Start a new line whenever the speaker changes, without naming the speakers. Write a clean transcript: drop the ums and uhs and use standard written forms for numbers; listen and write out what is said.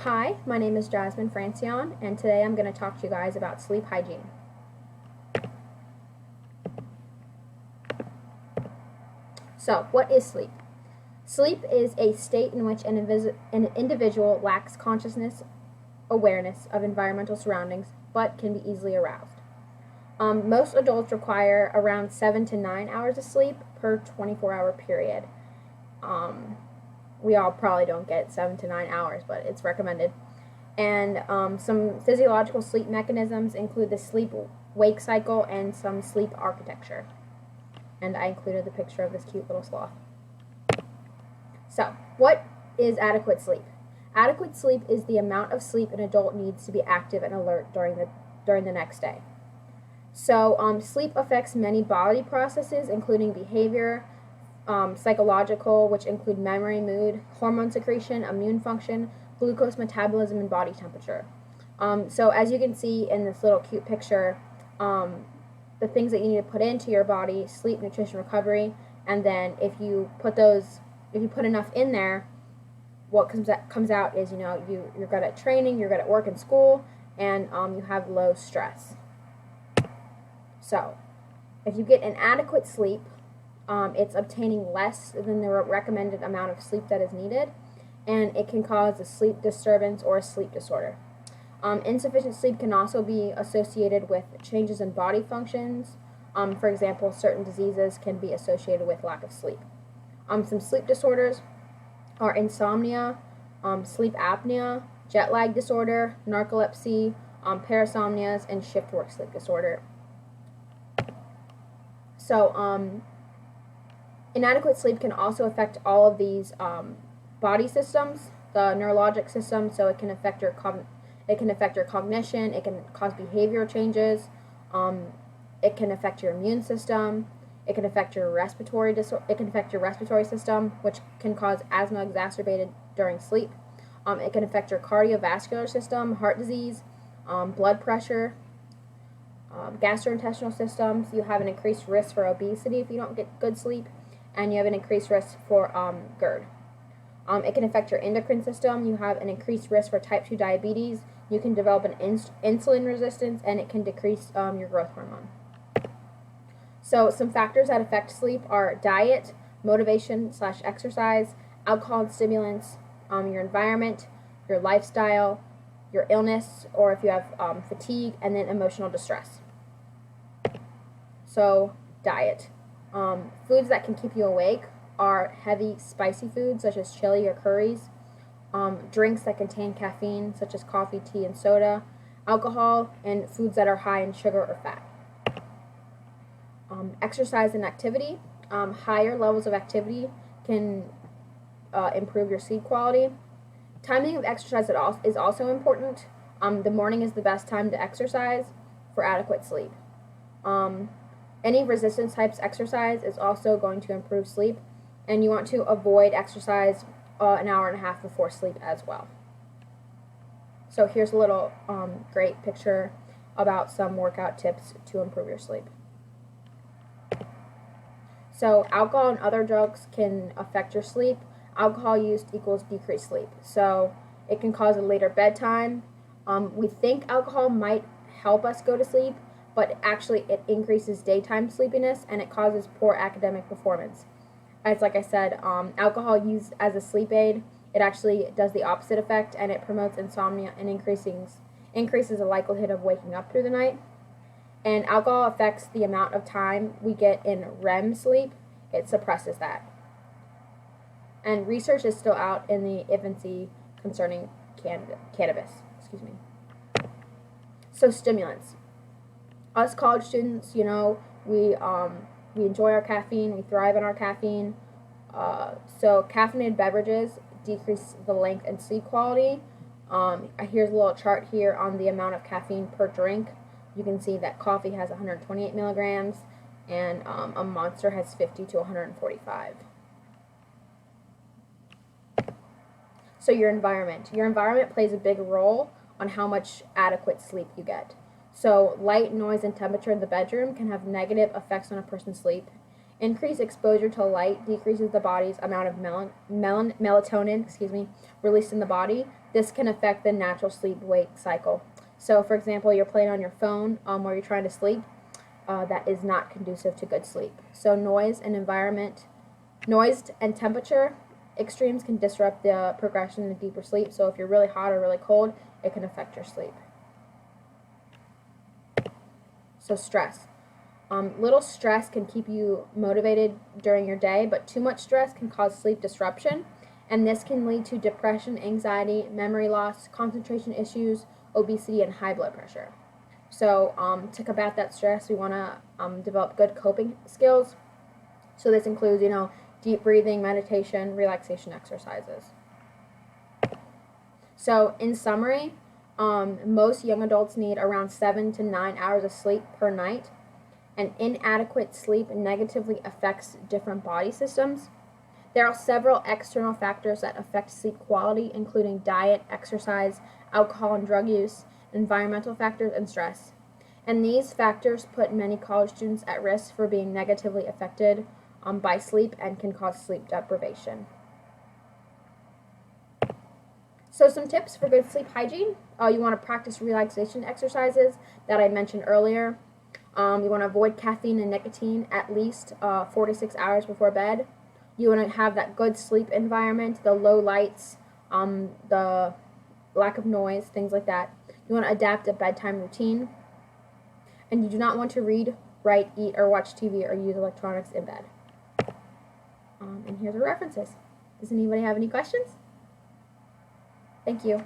Hi, my name is Jasmine Francillon, and today I'm going to talk to you guys about sleep hygiene. So, what is sleep? Sleep is a state in which an individual lacks consciousness, awareness of environmental surroundings, but can be easily aroused. Most adults require around 7 to 9 hours of sleep per 24-hour period. We all probably don't get 7 to 9 hours, but it's recommended. And some physiological sleep mechanisms include the sleep-wake cycle and some sleep architecture. And I included the picture of this cute little sloth. So, what is adequate sleep? Adequate sleep is the amount of sleep an adult needs to be active and alert during the next day. So, sleep affects many bodily processes, including behavior, psychological, which include memory, mood, hormone secretion, immune function, glucose metabolism, and body temperature. So as you can see in this little cute picture, the things that you need to put into your body: sleep, nutrition, recovery, and then if you put enough in there, what comes out is you're good at training, you're good at work and school, and you have low stress. So if you get an adequate sleep, it's obtaining less than the recommended amount of sleep that is needed, and it can cause a sleep disturbance or a sleep disorder. Insufficient sleep can also be associated with changes in body functions. For example, certain diseases can be associated with lack of sleep. Some sleep disorders are insomnia, sleep apnea, jet lag disorder, narcolepsy, parasomnias, and shift work sleep disorder. So, inadequate sleep can also affect all of these body systems, the neurologic system. So it can affect your cognition. It can cause behavior changes. It can affect your immune system. It can affect your respiratory system, which can cause asthma exacerbated during sleep. It can affect your cardiovascular system, heart disease, blood pressure, gastrointestinal systems. You have an increased risk for obesity if you don't get good sleep, and you have an increased risk for GERD. It can affect your endocrine system. You have an increased risk for type 2 diabetes. You can develop an insulin resistance, and it can decrease your growth hormone. So some factors that affect sleep are diet, motivation/exercise, alcohol and stimulants, your environment, your lifestyle, your illness, or if you have fatigue, and then emotional distress. So diet. Foods that can keep you awake are heavy, spicy foods such as chili or curries, drinks that contain caffeine such as coffee, tea, and soda, alcohol, and foods that are high in sugar or fat. Exercise and activity. Higher levels of activity can improve your sleep quality. Timing of exercise is also important. The morning is the best time to exercise for adequate sleep. Any resistance types exercise is also going to improve sleep, and you want to avoid exercise an hour and a half before sleep as well. So here's a little great picture about some workout tips to improve your sleep. So alcohol and other drugs can affect your sleep. Alcohol use equals decreased sleep. So it can cause a later bedtime. We think alcohol might help us go to sleep, but actually it increases daytime sleepiness, and it causes poor academic performance. As like I said, alcohol used as a sleep aid, it actually does the opposite effect, and it promotes insomnia and increases the likelihood of waking up through the night. And alcohol affects the amount of time we get in REM sleep. It suppresses that. And research is still out in the infancy concerning cannabis. So stimulants. Us college students, we enjoy our caffeine. We thrive on our caffeine. So caffeinated beverages decrease the length and sleep quality. Here's a little chart here on the amount of caffeine per drink. You can see that coffee has 128 milligrams, and a Monster has 50 to 145. So your environment. Your environment plays a big role on how much adequate sleep you get. So light, noise, and temperature in the bedroom can have negative effects on a person's sleep. Increased exposure to light decreases the body's amount of melatonin, released in the body. This can affect the natural sleep-wake cycle. So, for example, you're playing on your phone while you're trying to sleep. That is not conducive to good sleep. So, noise and temperature extremes can disrupt the progression into deeper sleep. So, if you're really hot or really cold, it can affect your sleep. So, stress. Little stress can keep you motivated during your day, but too much stress can cause sleep disruption, and this can lead to depression, anxiety, memory loss, concentration issues, obesity, and high blood pressure. So to combat that stress, we want to develop good coping skills. So this includes, deep breathing, meditation, relaxation exercises. So in summary, most young adults need around 7 to 9 hours of sleep per night. And inadequate sleep negatively affects different body systems. There are several external factors that affect sleep quality, including diet, exercise, alcohol and drug use, environmental factors, and stress. And these factors put many college students at risk for being negatively affected by sleep and can cause sleep deprivation. So some tips for good sleep hygiene. You want to practice relaxation exercises that I mentioned earlier. You want to avoid caffeine and nicotine at least 4 to 6 hours before bed. You want to have that good sleep environment, the low lights, the lack of noise, things like that. You want to adapt a bedtime routine. And you do not want to read, write, eat, or watch TV or use electronics in bed. And here's the references. Does anybody have any questions? Thank you.